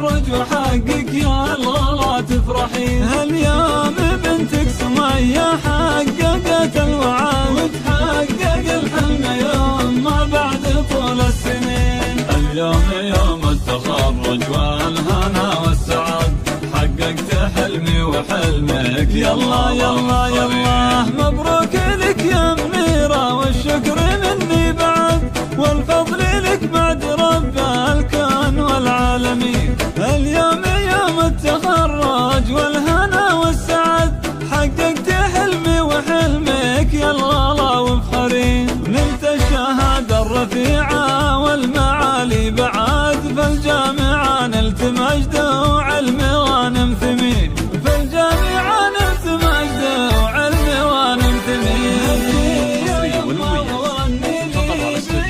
تخرج وحقك يا الله تفرحين. هاليوم بنتك سمية حققت الوعد وتحقق الحلم يوم ما بعد طول السنين. اليوم يوم التخرج والهنا والسعد حققت حلمي وحلمك يلا يلا يلا. مبروك لك يا منيرة والشكر مني بعد والفضل لك بعد رب الكون والعالمين. اليوم يوم التخرج والهنا والسعد حققت حلمي وحلمك يا الغلا وفخرين. نلت الشهادة الرفيعة والمعالي بعد فالجامعة نلت مجد وعلم غانم ثمين. فالجامعة نلت مجد وعلم غانم ثمين.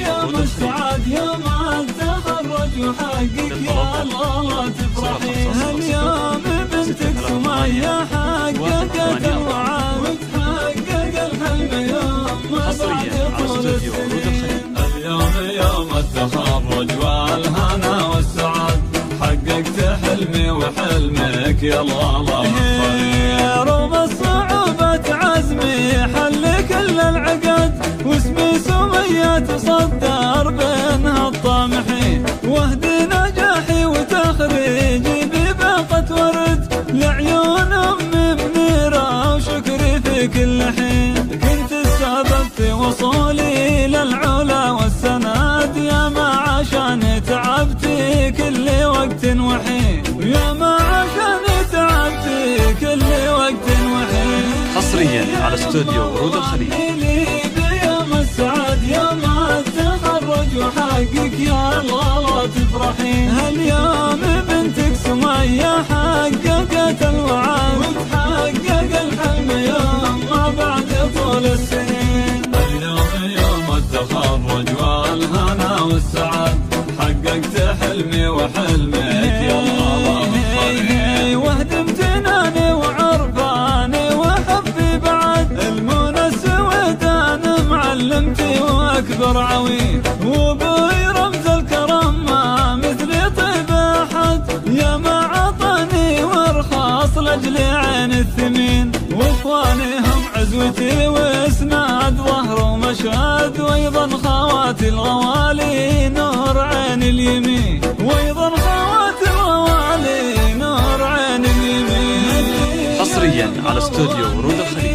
يوم السعد يوم التخرج وحقك يا الله تفرحين. هاليوم بنتك سمية حققت الوعد وتحقق الحلم يوم ما بعد طول السنين. اليوم يوم التخرج والهنا والسعد حققت حلمي وحلمك يا الله. رغم الصعوبة عزمي حل كل العقد واسمي سمية تصدر بينها الطامحين. واهدي نجاحي وتخريجي بباقة ورد لعيون أمي منيرة وشكري في كل حين. كنت السبب في وصولي للعلا والسند يا ما عشان تعبتي كل وقت وحين. يا ما عشان تعبتي كل وقت وحين. حصريا على استوديو ورود الخليج. يوم السعد يوم التخرج وحقك يا الله تفرحين. هاليوم بنتك سمية حققت الوعد وتحقق الحلم يوم ما بعد طول السنين. اليوم يوم التخرج والهنا والسعد حققت حلمي وحلمك يا الله. وهد امتناني وعرفاني وحبي بعد المنى السويدان معلمتي واكبر عويد. وابوي رمز الكرم ما مثلي طيب احد يا ما عطاني وارخاص لاجل عين الثمين. واخواني هم عزوتي واسناد ظهر ومشهد وايضا خواتي الغوالي نور عين اليمين. وايضا خواتي الغوالي نور عين اليمين. حصريا على استوديو ورود الخليج.